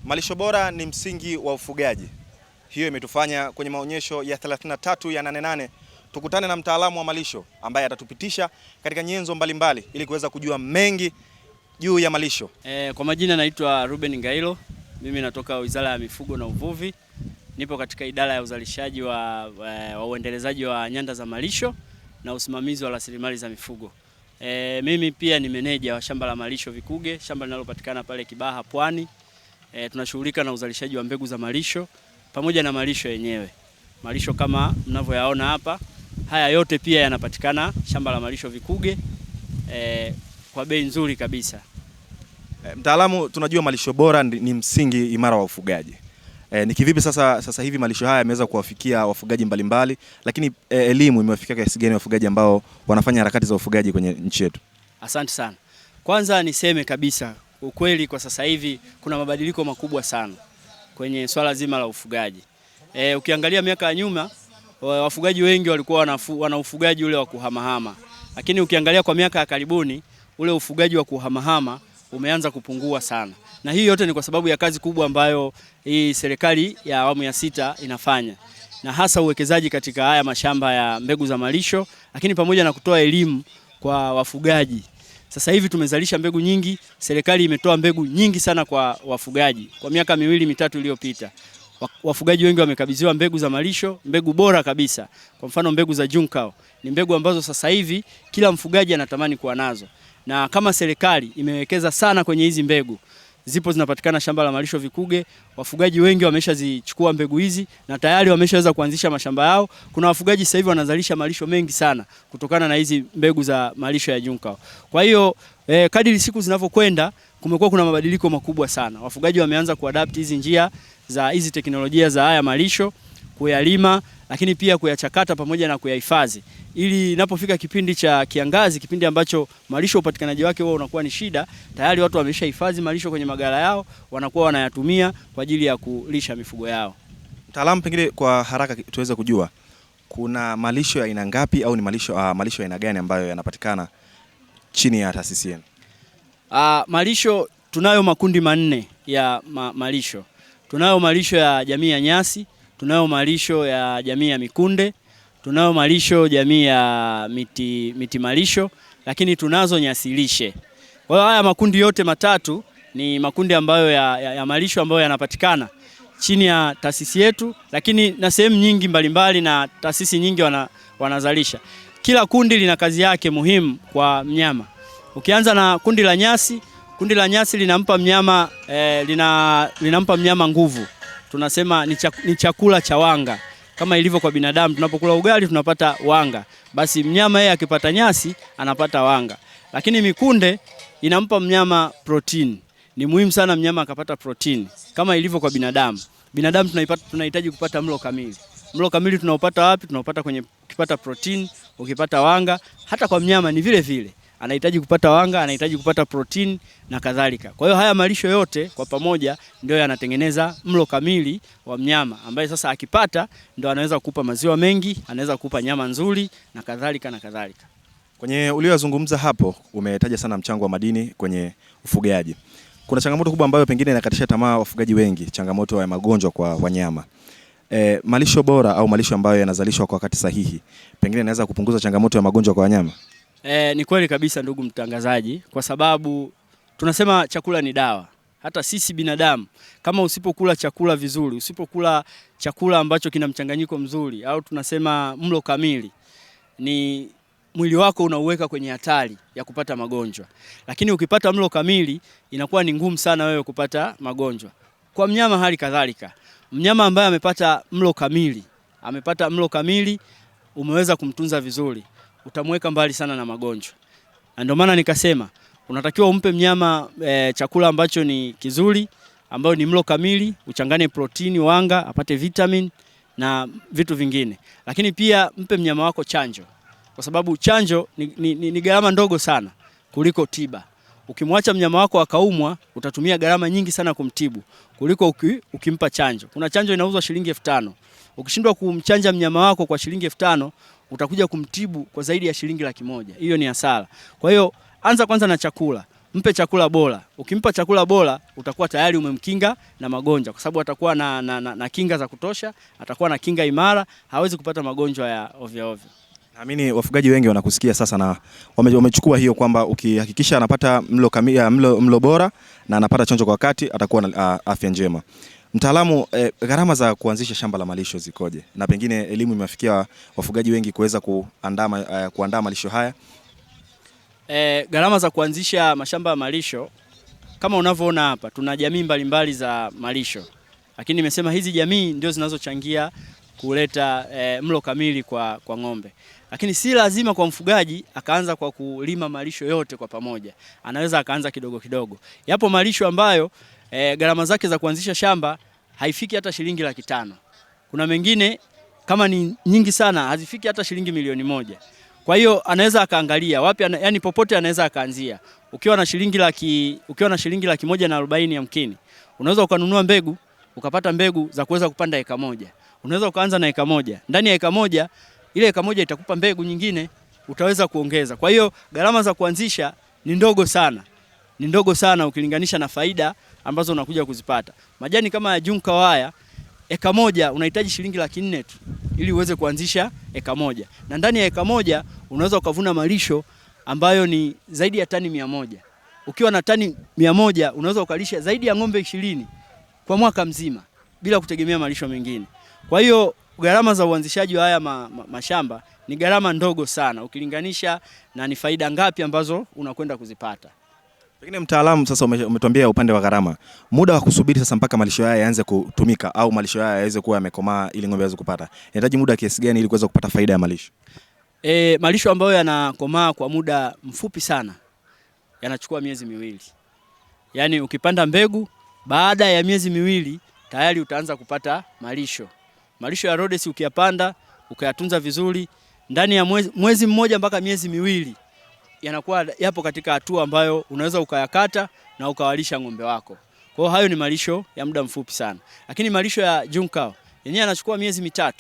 Malisho bora ni msingi wa ufugaji. Hiyo imetufanya kwenye maonyesho ya 33 ya 88 tukutane na mtaalamu wa malisho ambaye atatupitisha katika nyenzo mbalimbali ili kuweza kujua mengi juu ya malisho. Kwa majina naitwa Ruben Ngailo. Mimi natoka Wizara ya Mifugo na Uvuvi. Nipo katika idara ya uzalishaji wa uendelezaji wa nyanda za malisho na usimamizi wa rasilimali za mifugo. Mimi pia ni meneja wa shamba la malisho Vikuge, shamba linalopatikana pale Kibaha Pwani. Tunashughulika na uzalishaji wa mbegu za malisho pamoja na malisho yenyewe. Malisho kama mnavyoyaona hapa, haya yote pia yanapatikana shamba la malisho Vikuge kwa bei nzuri kabisa. Mtaalamu, tunajua malisho bora ni msingi imara wa ufugaji. Ni kivipi sasa hivi malisho haya yameweza kuwafikia wafugaji mbalimbali, lakini elimu imewafikia kiasi gani wafugaji ambao wanafanya harakati za ufugaji kwenye nchi yetu? Asante sana. Kwanza niseme kabisa ukweli, kwa sasa hivi kuna mabadiliko makubwa sana kwenye swala zima la ufugaji. Ukiangalia miaka ya nyuma wafugaji wengi walikuwa wana ufugaji ule wa kuhamahama, lakini ukiangalia kwa miaka ya karibuni ule ufugaji wa kuhamahama umeanza kupungua sana, na hii yote ni kwa sababu ya kazi kubwa ambayo hii serikali ya awamu ya 6 inafanya, na hasa uwekezaji katika haya mashamba ya mbegu za malisho, lakini pamoja na kutoa elimu kwa wafugaji. Sasa hivi tumezalisha mbegu nyingi, serikali imetoa mbegu nyingi sana kwa wafugaji. Kwa miaka 2-3 iliyopita wafugaji wengi wamekabidhiwa mbegu za malisho, mbegu bora kabisa. Kwa mfano mbegu za Junkao ni mbegu ambazo sasa hivi kila mfugaji anatamani kuwa nazo, na kama serikali imewekeza sana kwenye hizi mbegu, zipo zinapatikana shamba la malisho Vikuge. Wafugaji wengi wameshazichukua mbegu hizi na tayari wameshaweza kuanzisha mashamba yao. Kuna wafugaji sasa hivi wanazalisha malisho mengi sana kutokana na hizi mbegu za malisho ya Junkao. Kwa hiyo kadiri siku zinavyokwenda kumekuwa kuna mabadiliko makubwa sana. Wafugaji wameanza kuadapt hizi njia za hizi teknolojia za haya malisho, kuyalima lakini pia kuyachakata pamoja na kuyahifadhi, ili inapofika kipindi cha kiangazi, kipindi ambacho malisho upatikanaji wake huwa unakuwa ni shida, tayari watu wameshahifadhi malisho kwenye magala yao, wanakuwa wanayatumia kwa ajili ya kulisha mifugo yao. Mtaalamu, pengine kwa haraka tuweze kujua kuna malisho ya aina ngapi au ni malisho ya aina gani ambayo yanapatikana chini ya taasisi yenu? Malisho tunayo makundi 4 ya malisho. Tunayo malisho ya jamii ya nyasi, tunayo malisho ya jamii ya mikunde, tunayo malisho jamii ya miti malisho, lakini tunazo nyasi lishe. Kwa hiyo haya makundi yote matatu ni makundi ambayo ya malisho ambayo yanapatikana chini ya taasisi yetu, lakini na sehemu nyingi mbalimbali na taasisi nyingi wanazalisha. Kila kundi lina kazi yake muhimu kwa mnyama. Ukianza na kundi la nyasi, kundi la nyasi linampa mnyama linampa mnyama nguvu. Tunasema ni chakula cha wanga. Kama ilivyo kwa binadamu, tunapokula ugali tunapata wanga, basi mnyama yeye akipata nyasi anapata wanga. Lakini mikunde inampa mnyama protein. Ni muhimu sana mnyama akapata protein. Kama ilivyo kwa binadamu. Binadamu tunahitaji kupata mlo kamili. Mlo kamili tunaupata wapi? Tunaupata kwenye ukipata protein, ukipata wanga. Hata kwa mnyama ni vile vile. Anahitaji kupata wanga, anahitaji kupata protein na kadhalika. Kwa hiyo haya malisho yote kwa pamoja ndio yanatengeneza mlo kamili wa mnyama, ambaye sasa akipata ndio anaweza kukupa maziwa mengi, anaweza kukupa nyama nzuri na kadhalika na kadhalika. Kwenye uliyozungumza hapo umetaja sana mchango wa madini kwenye ufugaji. Kuna changamoto kubwa ambayo pengine inakatisha tamaa wafugaji wengi, changamoto ya magonjwa kwa wanyama. Malisho bora au malisho ambayo yanazalishwa kwa wakati sahihi pengine inaweza kupunguza changamoto ya magonjwa kwa wanyama? Ni kweli kabisa ndugu mtangazaji, kwa sababu tunasema chakula ni dawa. Hata sisi binadamu kama usipokula chakula vizuri, usipokula chakula ambacho kina mchanganyiko mzuri au tunasema mlo kamili, ni mwili wako unauweka kwenye hatari ya kupata magonjwa. Lakini ukipata mlo kamili inakuwa ni ngumu sana wewe kupata magonjwa. Kwa mnyama hali kadhalika. Mnyama ambaye amepata mlo kamili, umeweza kumtunza vizuri, utamweka mbali sana na magonjwa. Na ndio maana nikasema unatakiwa umpe mnyama chakula ambacho ni kizuri, ambayo ni mlo kamili, uchanganye protini, wanga, apate vitamin na vitu vingine. Lakini pia mpe mnyama wako chanjo, kwa sababu chanjo ni gharama ndogo sana kuliko tiba. Ukimwacha mnyama wako akaumwa, utatumia gharama nyingi sana kumtibu kuliko ukimpa chanjo. Kuna chanjo inauzwa shilingi 5,000. Ukishindwa kumchanja mnyama wako kwa shilingi 5,000, utakuja kumtibu kwa zaidi ya shilingi 100,000. Hiyo ni hasara. Kwa hiyo anza kwanza na chakula. mpe chakula bora. Ukimpa chakula bora utakuwa tayari umemkinga na magonjwa, kwa sababu atakuwa na kinga za kutosha, atakuwa na kinga imara, hawezi kupata magonjwa ya ovyo ovyo. Naamini wafugaji wengi wanakusikia sasa na wamechukua hiyo kwamba ukihakikisha anapata mlo bora na anapata chanjo kwa wakati atakuwa na afya njema. Mtaalamu, gharama za kuanzisha shamba la malisho zikoje? Na pengine elimu imewafikia wafugaji wengi kuweza kuandaa malisho haya? Gharama za kuanzisha mashamba ya malisho kama unavyoona hapa, tuna jamii mbalimbali za malisho, lakini nimesema hizi jamii ndio zinazochangia kuleta mlo kamili kwa ng'ombe. Lakini si lazima kwa mfugaji akaanza kwa kulima malisho yote kwa pamoja, anaweza akaanza kidogo kidogo. Yapo malisho ambayo gharama zake za kuanzisha shamba haifiki hata shilingi 500,000. Kuna mengine kama ni nyingi sana hazifiki hata shilingi 1,000,000. Kwa hiyo anaweza akaangalia wapi, yani popote anaweza akaanzia. Ukiwa na shilingi 140,000 yamkini, unaweza ukanunua mbegu, ukapata mbegu za kuweza kupanda eka moja. Unaweza ukaanza na eka moja. Ndani ya eka moja, ile eka moja itakupa mbegu nyingine, utaweza kuongeza. Kwa hiyo gharama za kuanzisha ni ndogo sana. Ni ndogo sana ukilinganisha na faida ambazo unakuja kuzipata. Majani kama ya Junka haya, eka moja unahitaji shilingi 400,000 tu ili uweze kuanzisha eka moja. Na ndani ya eka moja unaweza ukavuna malisho ambayo ni zaidi ya tani 100. Ukiwa na tani 100 unaweza ukalisha zaidi ya ng'ombe 20 kwa mwaka mzima bila kutegemea malisho mengine. Kwa hiyo gharama za uanzishaji wa haya mashamba ni gharama ndogo sana ukilinganisha na ni faida ngapi ambazo unakwenda kuzipata. Pengine mtaalamu, sasa umetuambia upande wa gharama. Muda wa kusubiri sasa mpaka malisho haya yaanze kutumika au malisho haya yaweze kuwa yamekomaa ili ng'ombe aweze kupata, inahitaji muda kiasi gani ili kuweza kupata faida ya malisho? Malisho ambayo yanakomaa kwa muda mfupi sana yanachukua miezi 2. Yaani ukipanda mbegu, baada ya miezi 2 tayari utaanza kupata malisho. Malisho ya Rhodes ukiyapanda, ukayatunza vizuri, ndani ya mwezi mmoja mpaka miezi 2 yanakuwa yapo katika hatua ambayo unaweza ukayakata na ukawalisha ng'ombe wako. Kwa hiyo hayo ni malisho ya muda mfupi sana. Lakini malisho ya Junka yenyewe yanachukua miezi 3.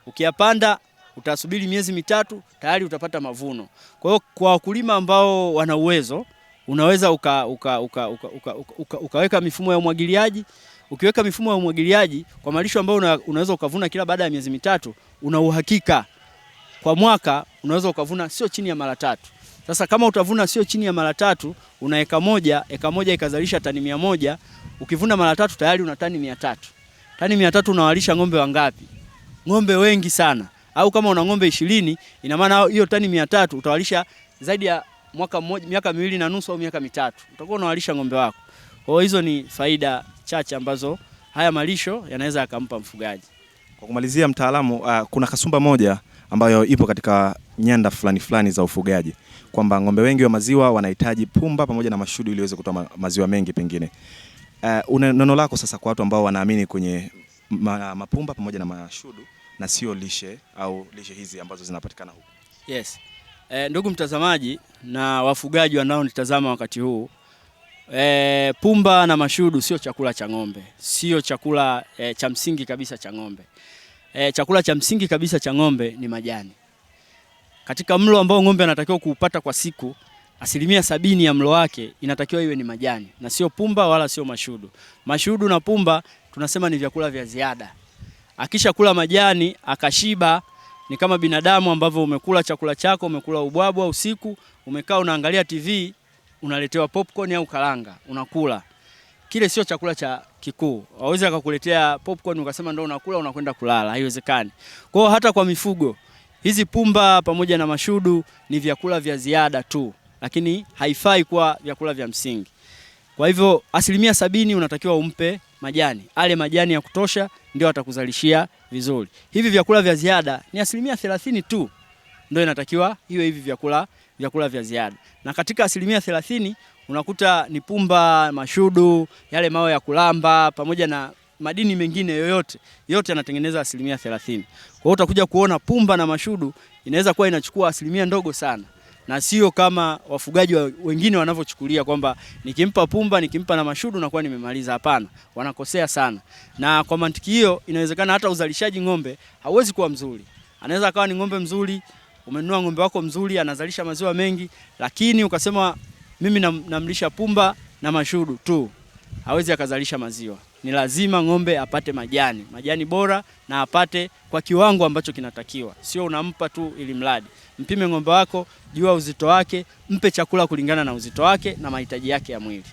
Ukiyapanda utasubiri miezi 3 tayari utapata mavuno. Kwa hiyo kwa wakulima ambao wana uwezo, unaweza ukaweka mifumo ya umwagiliaji. Ukiweka mifumo ya umwagiliaji kwa malisho ambayo unaweza ukavuna kila baada ya miezi 3, una uhakika kwa mwaka unaweza ukavuna sio chini ya mara 3. Sasa kama utavuna sio chini ya mara 3, una eka moja ikazalisha tani 100, ukivuna mara 3 tayari una tani 300. Tani 300 unawalisha ng'ombe wangapi? Ng'ombe wengi sana. Au kama una ng'ombe 20, ina maana hiyo tani 300 utawalisha zaidi ya mwaka mmoja, miaka 2.5 au miaka 3. Utakuwa unawalisha ng'ombe wako. Kwa hiyo hizo ni faida chache ambazo haya malisho yanaweza yakampa mfugaji. Kwa kumalizia mtaalamu, kuna kasumba moja ambayo ipo katika nyanda fulani za ufugaji kwamba ng'ombe wengi wa maziwa wanahitaji pumba pamoja na mashudu ili waweze kutoa maziwa mengi pengine. Neno lako sasa kwa watu ambao wanaamini kwenye mapumba pamoja na mashudu na sio lishe au lishe hizi ambazo zinapatikana huko? Yes. Ndugu mtazamaji na wafugaji wanaonitazama wakati huu, pumba na mashudu sio chakula cha ng'ombe, sio chakula cha msingi kabisa cha ng'ombe. Chakula cha msingi kabisa cha ng'ombe ni majani. Katika mlo ambao ng'ombe anatakiwa kuupata kwa siku, 70% ya mlo wake inatakiwa iwe ni majani na sio pumba wala sio mashudu. Mashudu na pumba tunasema ni vyakula vya ziada. Akisha kula majani akashiba, ni kama binadamu ambavyo umekula chakula chako, umekula ubwabwa usiku, umekaa unaangalia TV, unaletewa popcorn au karanga, unakula. Kile sio chakula cha kikuu. Hawezi akakuletea popcorn ukasema ndio unakula unakwenda kulala, haiwezekani. Kwa hiyo hata kwa mifugo, hizi pumba pamoja na mashudu ni vyakula vya ziada tu, lakini haifai kuwa vyakula vya msingi. Kwa hivyo 70% unatakiwa umpe majani. Ale majani ya kutosha ndio atakuzalishia vizuri. Hivi vyakula vya ziada ni 30% tu ndio inatakiwa iwe hivi vyakula vya ziada. Na katika 30% unakuta ni pumba, mashudu, yale mawe ya kulamba pamoja na madini mengine yote yanatengeneza 30%. Kwa hiyo utakuja kuona pumba na mashudu inaweza kuwa inachukua 1% ndogo sana. Na sio kama wafugaji wengine wanavyochukulia kwamba nikimpa pumba, nikimpa na mashudu na kuwa nimemaliza. Hapana, wanakosea sana. Na kwa mantiki hiyo inawezekana hata uzalishaji ng'ombe hauwezi kuwa mzuri. Anaweza akawa ni ng'ombe mzuri, umenunua ng'ombe wako mzuri, anazalisha maziwa mengi, lakini ukasema mimi namlisha pumba na mashudu tu, hawezi akazalisha maziwa. Ni lazima ng'ombe apate majani bora na apate kwa kiwango ambacho kinatakiwa. Sio unampa tu ili mradi. Mpime ng'ombe wako, jua uzito wake, mpe chakula kulingana na uzito wake na mahitaji yake ya mwili.